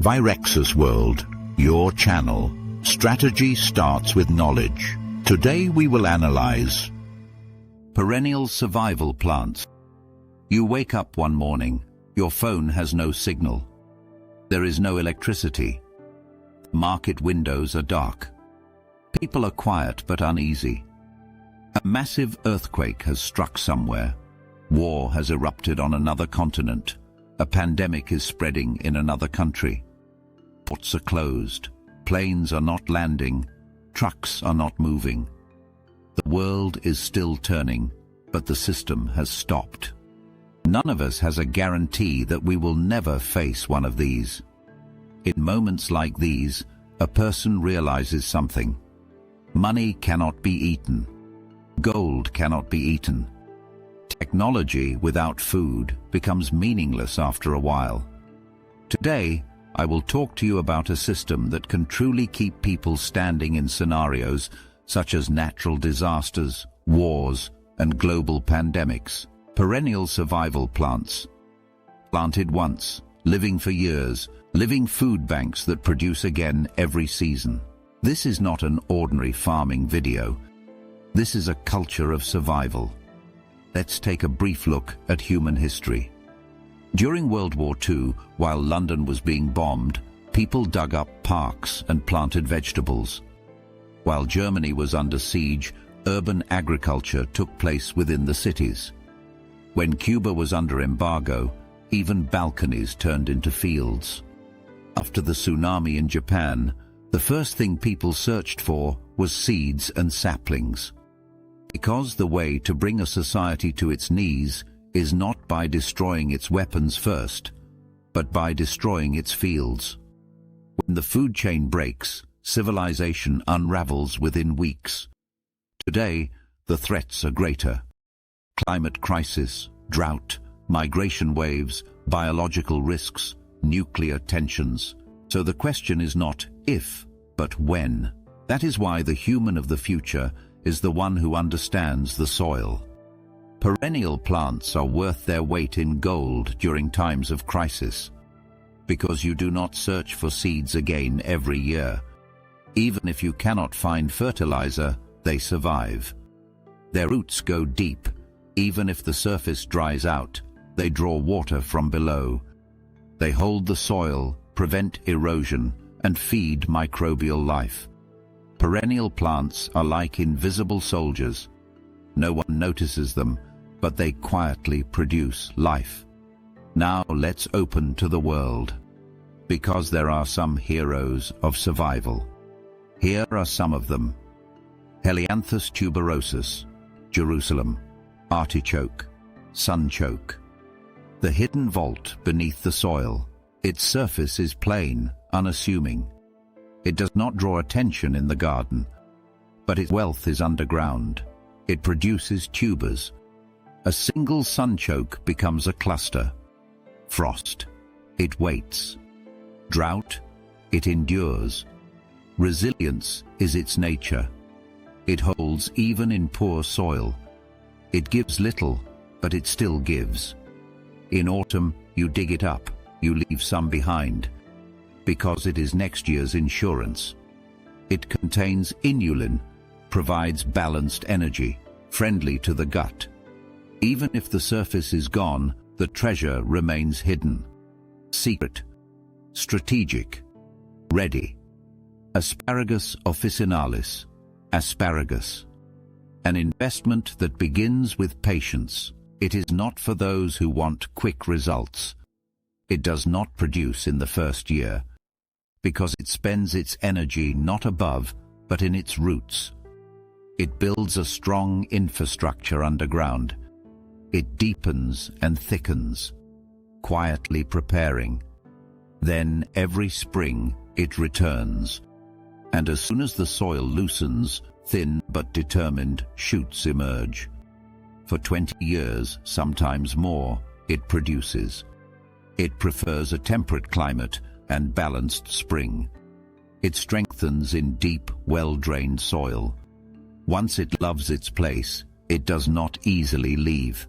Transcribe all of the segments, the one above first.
VIREXUS World, your channel. Strategy starts with knowledge. Today we will analyze perennial survival plants. You wake up one morning, your phone has no signal. There is no electricity. Market windows are dark. People are quiet but uneasy. A massive earthquake has struck somewhere. War has erupted on another continent. A pandemic is spreading in another country. Ports are closed. Planes are not landing. Trucks are not moving. The world is still turning, but the system has stopped. None of us has a guarantee that we will never face one of these. In moments like these, a person realizes something. Money cannot be eaten. Gold cannot be eaten. Technology without food becomes meaningless after a while. Today, I will talk to you about a system that can truly keep people standing in scenarios such as natural disasters, wars, and global pandemics. Perennial survival plants. Planted once, living for years, living food banks that produce again every season. This is not an ordinary farming video. This is a culture of survival. Let's take a brief look at human history. During World War II, while London was being bombed, people dug up parks and planted vegetables. While Germany was under siege, urban agriculture took place within the cities. When Cuba was under embargo, even balconies turned into fields. After the tsunami in Japan, the first thing people searched for was seeds and saplings. Because the way to bring a society to its knees is not by destroying its weapons first, but by destroying its fields. When the food chain breaks, civilization unravels within weeks. Today, the threats are greater. Climate crisis, drought, migration waves, biological risks, nuclear tensions. So the question is not if, but when. That is why the human of the future is the one who understands the soil. Perennial plants are worth their weight in gold during times of crisis, because you do not search for seeds again every year. Even if you cannot find fertilizer, they survive. Their roots go deep. Even if the surface dries out, they draw water from below. They hold the soil, prevent erosion, and feed microbial life. Perennial plants are like invisible soldiers. No one notices them, but they quietly produce life. Now let's open to the world, because there are some heroes of survival. Here are some of them. Helianthus tuberosus, Jerusalem. Artichoke, sunchoke. The hidden vault beneath the soil. Its surface is plain, unassuming. It does not draw attention in the garden, but its wealth is underground. It produces tubers. A single sunchoke becomes a cluster. Frost, it waits. Drought, it endures. Resilience is its nature. It holds even in poor soil. It gives little, but it still gives. In autumn, you dig it up, you leave some behind, because it is next year's insurance. It contains inulin, provides balanced energy, friendly to the gut. Even if the surface is gone, the treasure remains hidden. Secret, strategic, ready. Asparagus officinalis, asparagus. An investment that begins with patience. It is not for those who want quick results. It does not produce in the first year, because it spends its energy not above, but in its roots. It builds a strong infrastructure underground. It deepens and thickens, quietly preparing. Then every spring it returns, and as soon as the soil loosens, thin but determined shoots emerge. For 20 years, sometimes more, it produces. It prefers a temperate climate and balanced spring. It strengthens in deep, well-drained soil. Once it loves its place, it does not easily leave.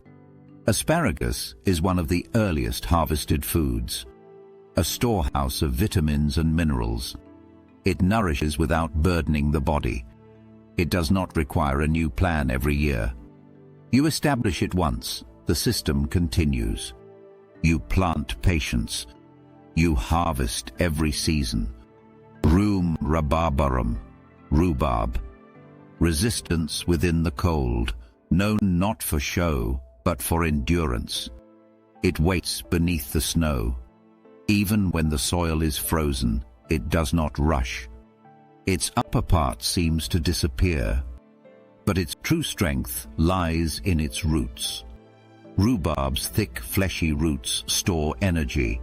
Asparagus is one of the earliest harvested foods. a storehouse of vitamins and minerals. It nourishes without burdening the body. It does not require a new plan every year. You establish it once, the system continues. You plant patience. You harvest every season. Rhubarbarum, rhubarb. Resistance within the cold, known not for show, but for endurance. It waits beneath the snow. Even when the soil is frozen, it does not rush. Its upper part seems to disappear, but its true strength lies in its roots. Rhubarb's thick, fleshy roots store energy.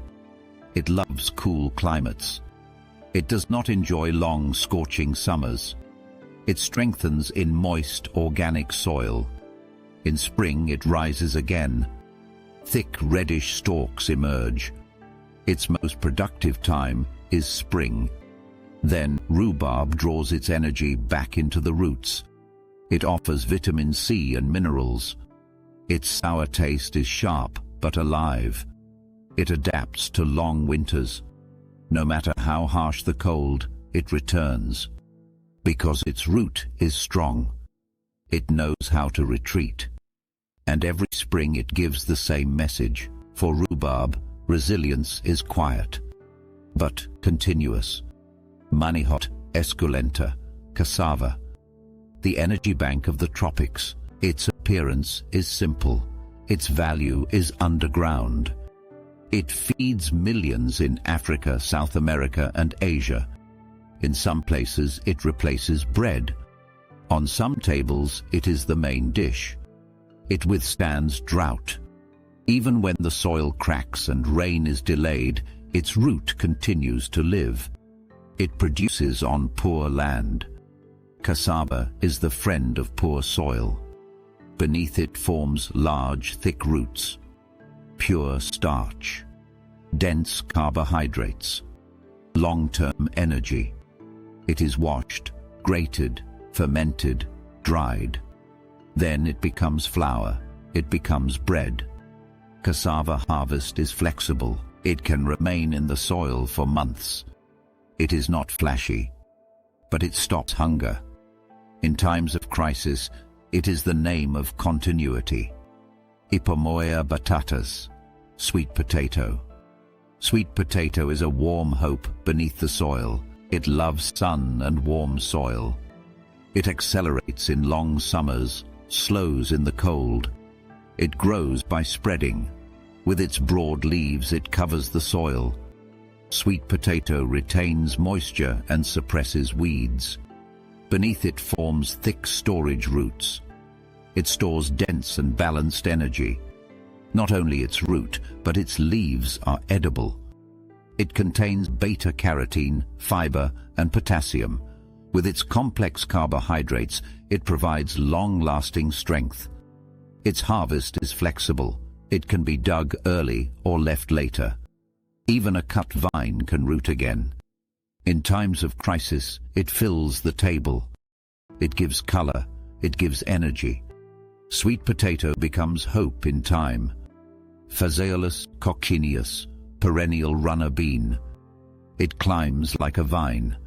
It loves cool climates. It does not enjoy long, scorching summers. It strengthens in moist, organic soil. In spring it rises again. Thick, reddish stalks emerge. Its most productive time is spring. Then rhubarb draws its energy back into the roots. It offers vitamin C and minerals. Its sour taste is sharp but alive. It adapts to long winters. No matter how harsh the cold, it returns. Because its root is strong, it knows how to retreat. And every spring it gives the same message. For rhubarb, resilience is quiet, but continuous. Manihot, esculenta, cassava. The energy bank of the tropics. Its appearance is simple. Its value is underground. It feeds millions in Africa, South America, and Asia. In some places it replaces bread. On some tables it is the main dish. It withstands drought. Even when the soil cracks and rain is delayed, its root continues to live. It produces on poor land. Cassava is the friend of poor soil. Beneath it forms large, thick roots. Pure starch. Dense carbohydrates. Long-term energy. It is washed, grated, fermented, dried. Then it becomes flour. It becomes bread. Cassava harvest is flexible. It can remain in the soil for months. It is not flashy, but it stops hunger. In times of crisis, it is the name of continuity. Ipomoea batatas, sweet potato. Sweet potato is a warm hope beneath the soil. It loves sun and warm soil. It accelerates in long summers, slows in the cold. It grows by spreading. With its broad leaves it covers the soil. Sweet potato retains moisture and suppresses weeds. Beneath it forms thick storage roots. It stores dense and balanced energy. Not only its root, but its leaves are edible. It contains beta-carotene, fiber, and potassium. With its complex carbohydrates, it provides long-lasting strength. Its harvest is flexible. It can be dug early or left later. Even a cut vine can root again. In times of crisis, it fills the table. It gives color. It gives energy. Sweet potato becomes hope in time. Phaseolus coccineus, perennial runner bean. It climbs like a vine.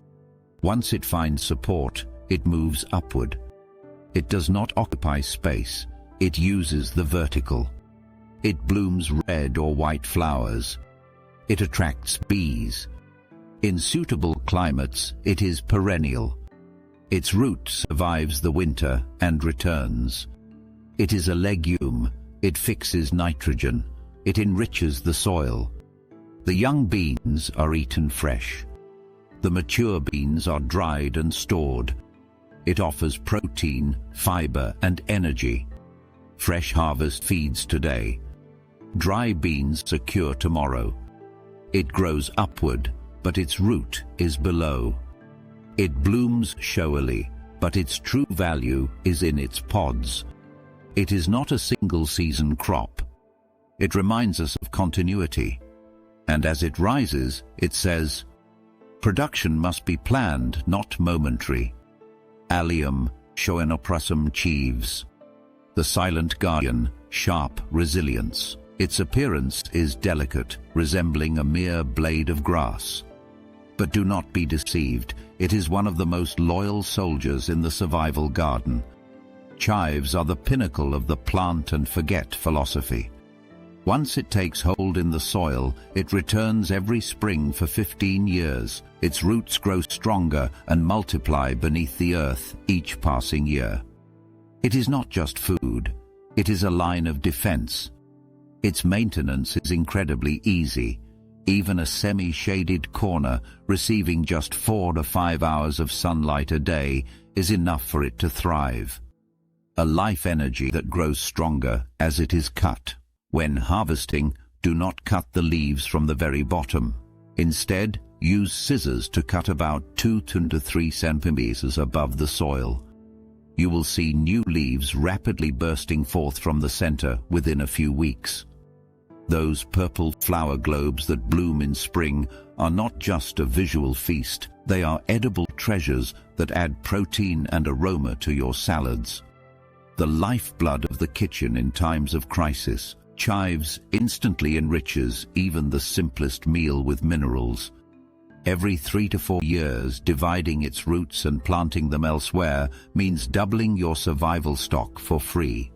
Once it finds support, it moves upward. It does not occupy space. It uses the vertical. It blooms red or white flowers. It attracts bees. In suitable climates, it is perennial. Its root survives the winter and returns. It is a legume. It fixes nitrogen. It enriches the soil. The young beans are eaten fresh. The mature beans are dried and stored. It offers protein, fiber, and energy. Fresh harvest feeds today. Dry beans secure tomorrow. It grows upward, but its root is below. It blooms showily, but its true value is in its pods. It is not a single-season crop. It reminds us of continuity. And as it rises, it says, production must be planned, not momentary. Allium schoenoprasum chieves. The silent guardian, sharp resilience. Its appearance is delicate, resembling a mere blade of grass. But do not be deceived, it is one of the most loyal soldiers in the survival garden. Chives are the pinnacle of the plant and forget philosophy. Once it takes hold in the soil, it returns every spring for 15 years. Its roots grow stronger and multiply beneath the earth each passing year. It is not just food, it is a line of defense. Its maintenance is incredibly easy. Even a semi-shaded corner receiving just 4 to 5 hours of sunlight a day is enough for it to thrive. A life energy that grows stronger as it is cut. When harvesting, do not cut the leaves from the very bottom. Instead, use scissors to cut about 2 to 3 centimeters above the soil. You will see new leaves rapidly bursting forth from the center within a few weeks. Those purple flower globes that bloom in spring are not just a visual feast, they are edible treasures that add protein and aroma to your salads. The lifeblood of the kitchen in times of crisis, chives instantly enriches even the simplest meal with minerals. Every 3 to 4 years, dividing its roots and planting them elsewhere means doubling your survival stock for free.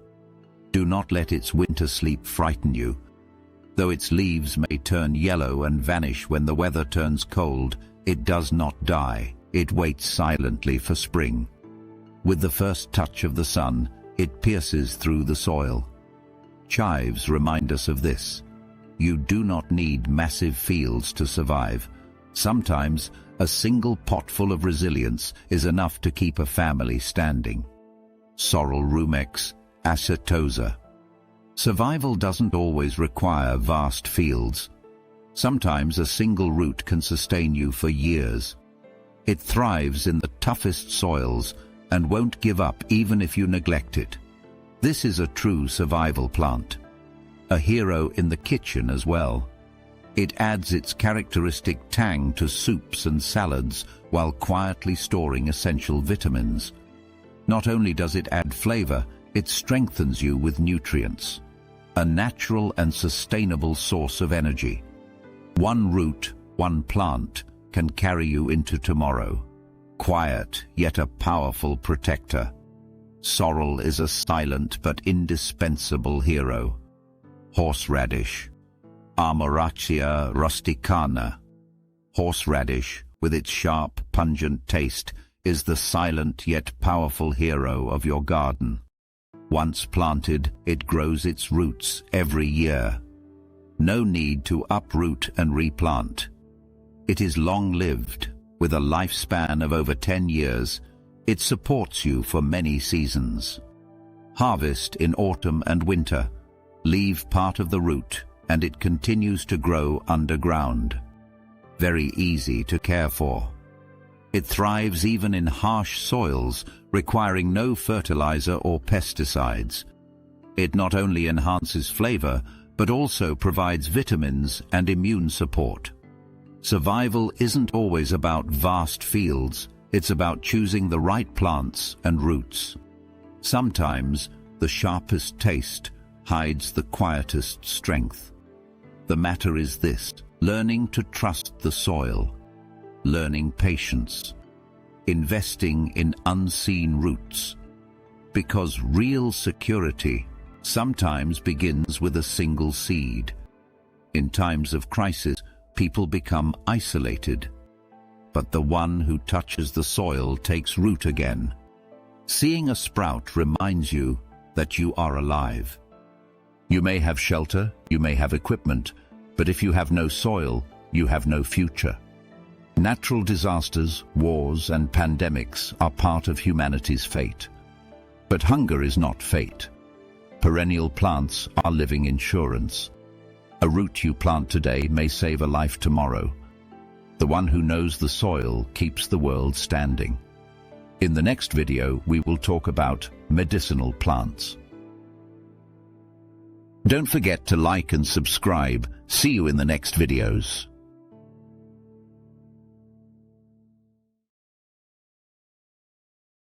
Do not let its winter sleep frighten you. Though its leaves may turn yellow and vanish when the weather turns cold, it does not die. It waits silently for spring. With the first touch of the sun, it pierces through the soil. Chives remind us of this. You do not need massive fields to survive. Sometimes, a single potful of resilience is enough to keep a family standing. Sorrel rumex, acetosa. Survival doesn't always require vast fields. Sometimes a single root can sustain you for years. It thrives in the toughest soils and won't give up even if you neglect it. This is a true survival plant. A hero in the kitchen as well. It adds its characteristic tang to soups and salads while quietly storing essential vitamins. Not only does it add flavor, it strengthens you with nutrients. A natural and sustainable source of energy. One root, one plant, can carry you into tomorrow. Quiet, yet a powerful protector. Sorrel is a silent but indispensable hero. Horseradish. Armoracea rusticana. Horseradish, with its sharp, pungent taste, is the silent yet powerful hero of your garden. Once planted, it grows its roots every year. No need to uproot and replant. It is long-lived. With a lifespan of over 10 years, it supports you for many seasons. Harvest in autumn and winter. Leave part of the root, and it continues to grow underground. Very easy to care for. It thrives even in harsh soils, requiring no fertilizer or pesticides. It not only enhances flavor, but also provides vitamins and immune support. Survival isn't always about vast fields, it's about choosing the right plants and roots. Sometimes, the sharpest taste hides the quietest strength. The matter is this: learning to trust the soil, learning patience, investing in unseen roots. Because real security sometimes begins with a single seed. In times of crisis, people become isolated, but the one who touches the soil takes root again. Seeing a sprout reminds you that you are alive. You may have shelter, you may have equipment, but if you have no soil, you have no future. Natural disasters, wars, and pandemics are part of humanity's fate. But hunger is not fate. Perennial plants are living insurance. A root you plant today may save a life tomorrow. The one who knows the soil keeps the world standing. In the next video, we will talk about medicinal plants. Don't forget to like and subscribe. See you in the next videos.